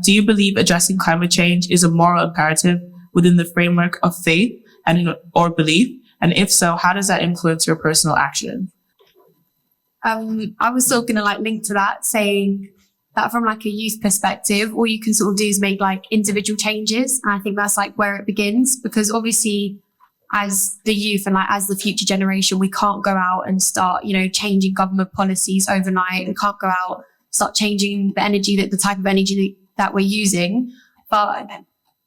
Do you believe addressing climate change is a moral imperative within the framework of faith or belief? And if so, how does that influence your personal action? I was sort of going to link to that, saying that from a youth perspective, all you can sort of do is make individual changes. And I think that's where it begins, because obviously as the youth and as the future generation, we can't go out and start, changing government policies overnight. We can't go out, start changing the type of energy that we're using. But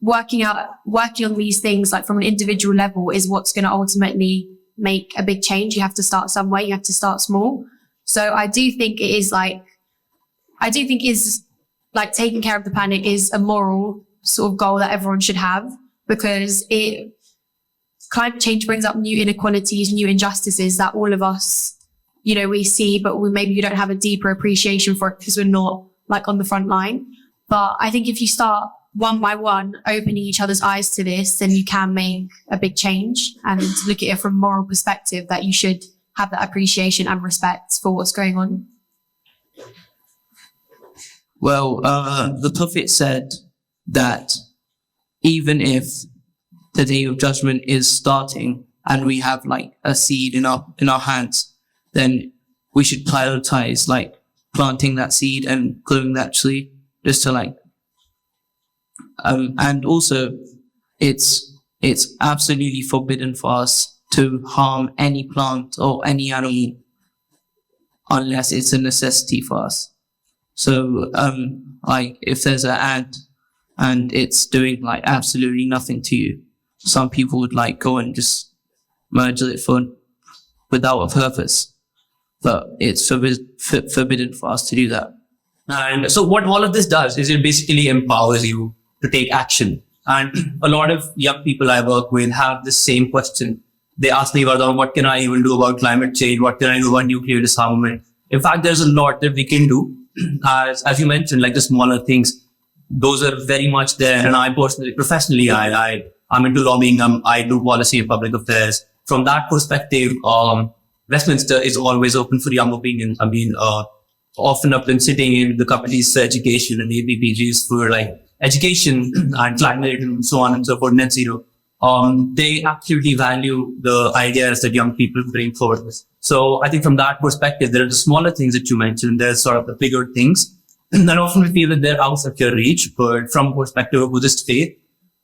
working on these things from an individual level is what's going to ultimately make a big change. You have to start somewhere. You have to start small. So I do think taking care of the planet is a moral sort of goal that everyone should have, because climate change brings up new inequalities, new injustices that all of us, we see, but maybe we don't have a deeper appreciation for it because we're not on the front line. But I think if you start one by one opening each other's eyes to this, then you can make a big change, and look at it from a moral perspective that you should have that appreciation and respect for what's going on. Well, the Prophet said that even if the day of judgment is starting and we have a seed in our hands, then we should prioritize planting that seed and growing that tree, just to and also it's absolutely forbidden for us to harm any plant or any animal unless it's a necessity for us. So, if there's an ant and it's doing absolutely nothing to you, some people would go and just murder it without a purpose. But it's forbidden for us to do that. And so what all of this does is it basically empowers you to take action. And a lot of young people I work with have the same question. They ask me, Vardhan, what can I even do about climate change? What can I do about nuclear disarmament? In fact, there's a lot that we can do. As you mentioned, the smaller things, those are very much there. And I personally, professionally, I'm into lobbying. I do policy and public affairs. From that perspective, Westminster is always open for young opinions. I mean, often I've been sitting in the committees for education and ABPGs for education and climate and so on and so forth, net zero. They absolutely value the ideas that young people bring forward. So I think from that perspective, there are the smaller things that you mentioned. There's sort of the bigger things. And often we feel that they're out of your reach, but from perspective of Buddhist faith,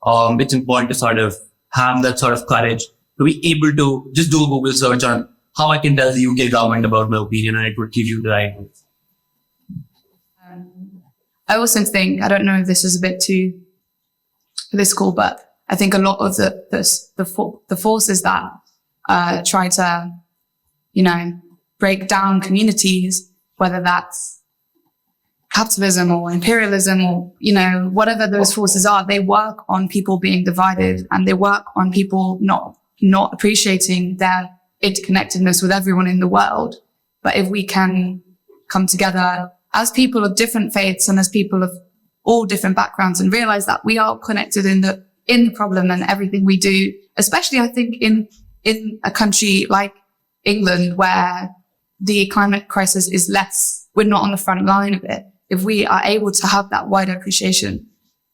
it's important to sort of have that sort of courage to be able to just do a Google search on how I can tell the UK government about my opinion, and it would give you the right answer. I also think, I don't know if this is a bit too political, but I think a lot of the forces that try to, break down communities, whether that's capitalism or imperialism or, whatever those forces are, they work on people being divided, and they work on people not appreciating their interconnectedness with everyone in the world. But if we can come together as people of different faiths and as people of all different backgrounds and realize that we are connected in the problem and everything we do, especially I think in a country like England where the climate crisis is we're not on the front line of it. If we are able to have that wider appreciation,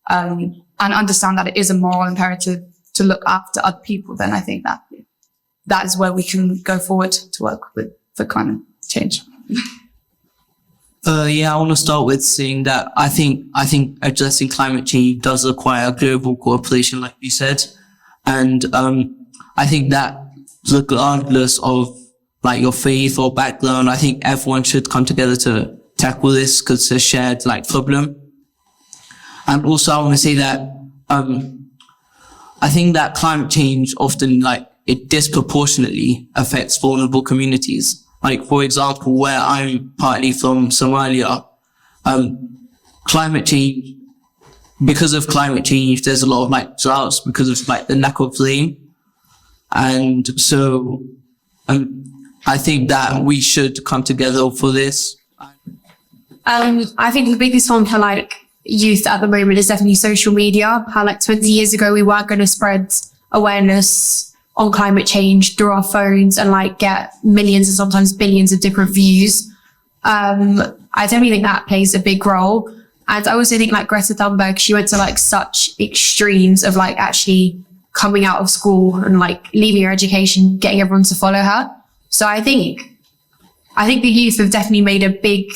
and understand that it is a moral imperative to look after other people, then I think that is where we can go forward to work for climate change. I want to start with saying that I think addressing climate change does require global cooperation, like you said. And I think that regardless of your faith or background, I think everyone should come together to tackle this because it's a shared problem. And also I want to say that I think that climate change often it disproportionately affects vulnerable communities. For example, where I'm partly from, Somalia, because of climate change, there's a lot of droughts because of the lack of rain. And so I think that we should come together for this. I think the biggest one for youth at the moment is definitely social media. How 20 years ago we weren't going to spread awareness on climate change through our phones and get millions and sometimes billions of different views. I definitely think that plays a big role. And I also think like Greta Thunberg, she went to like such extremes of like actually coming out of school and like leaving her education, getting everyone to follow her. So I think the youth have definitely made a big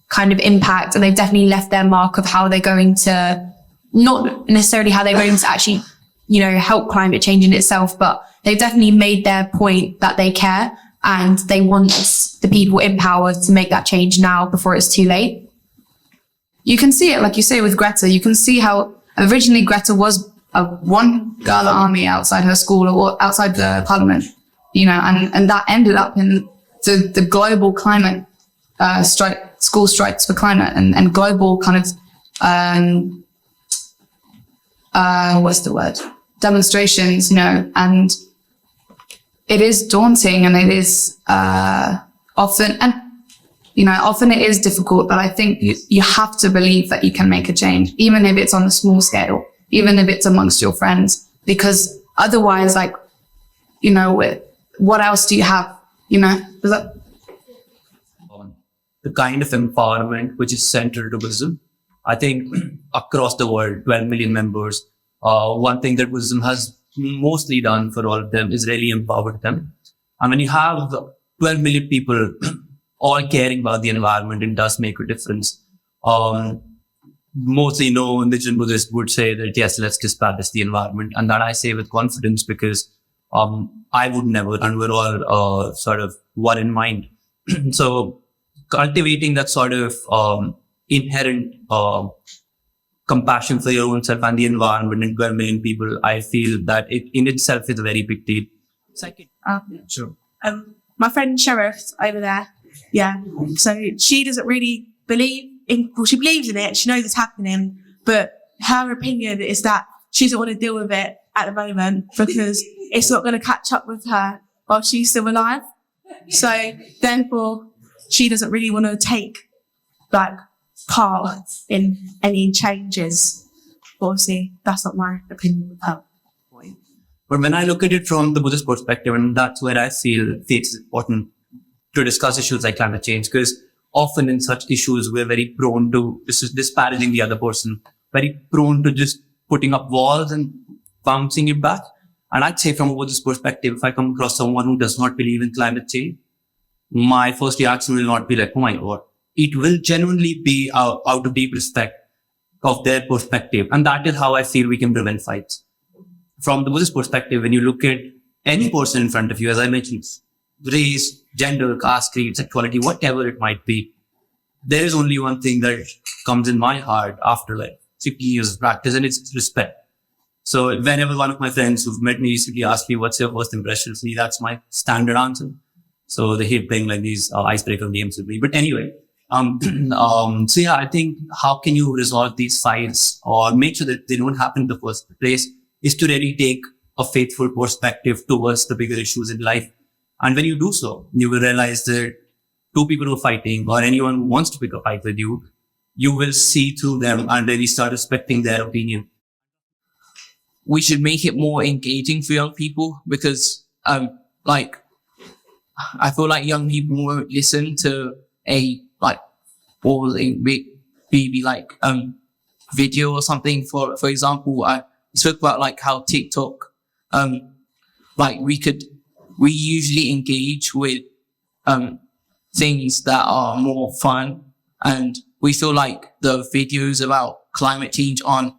kind of impact, and they've definitely left their mark of how they're going to, not necessarily how they're going to actually, you know, help climate change in itself, but they've definitely made their point that they care and they want the people in power to make that change now before it's too late. You can see it, like you say, with Greta. You can see how originally Greta was a one girl army outside her school or outside the parliament, you know, and that ended up in the global climate school strikes for climate and global kind of demonstrations, you know, and it is daunting and it is often it is difficult, but I think you have to believe that you can make a change, even if it's on a small scale, even if it's amongst your friends, because otherwise, like, you know, what else do you have, you know? The kind of empowerment which is central to Buddhism. I think across the world, 12 million members, one thing that Buddhism has mostly done for all of them is really empowered them. And when you have 12 million people all caring about the environment, it does make a difference. Mostly no indigenous Buddhist would say that, yes, let's disparage the environment. And that I say with confidence because I would never, and we're all sort of one in mind. So cultivating that sort of inherent compassion for your own self and the environment and 12 million people, I feel that it in itself is a very big deal. Second. Sure. My friend Sheriff over there, yeah. So she doesn't really believe in, well, she believes in it. She knows it's happening, but her opinion is that she doesn't want to deal with it at the moment because it's not going to catch up with her while she's still alive. So therefore, she doesn't really want to take like part in any changes. Obviously, that's not my opinion with her. But when I look at it from the Buddhist perspective, and that's where I feel it's important to discuss issues like climate change, because often in such issues, we're very prone to disparaging the other person, very prone to just putting up walls and bouncing it back. And I'd say from a Buddhist perspective, if I come across someone who does not believe in climate change, my first reaction will not be like, oh my God. It will genuinely be out of deep respect of their perspective. And that is how I feel we can prevent fights. From the Buddhist perspective, when you look at any person in front of you, as I mentioned, race, gender, caste, creed, sexuality, whatever it might be, there is only one thing that comes in my heart after like 50 years of practice, and it's respect. So whenever one of my friends who've met me recently ask me, what's your first impression of me? That's my standard answer. So they hate playing like these icebreaker games with me. But anyway, so yeah, I think how can you resolve these fights or make sure that they don't happen in the first place is to really take a faithful perspective towards the bigger issues in life. And when you do so, you will realize that two people who are fighting or anyone who wants to pick a fight with you, you will see through them and really start respecting their opinion. We should make it more engaging for young people because, like, I feel like young people won't listen to maybe like, video or something. For example, I spoke about like how TikTok, like we usually engage with, things that are more fun, and we feel like the videos about climate change aren't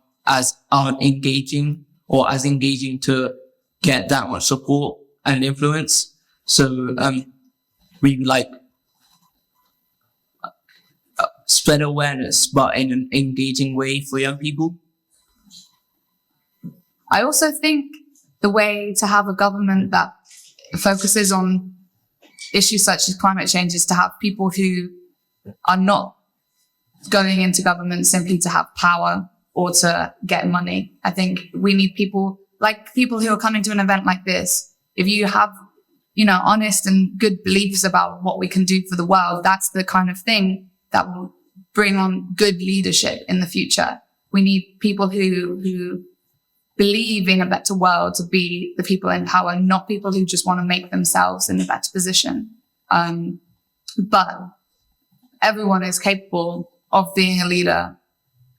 engaging or as engaging to get that much support and influence. So, we like spread awareness, but in an engaging way for young people. I also think the way to have a government that focuses on issues such as climate change is to have people who are not going into government simply to have power or to get money. I think we need people who are coming to an event like this. If you have, honest and good beliefs about what we can do for the world, that's the kind of thing that will bring on good leadership in the future. We need people who believe in a better world to be the people in power, not people who just want to make themselves in a better position. But everyone is capable of being a leader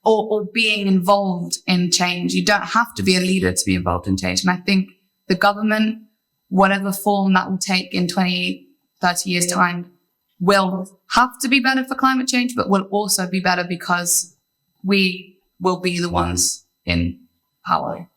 or being involved in change. You don't have to be a leader to be involved in change. And I think the government, whatever form that will take in 20, 30 years time, will have to be better for climate change, but will also be better because we will be the ones in power.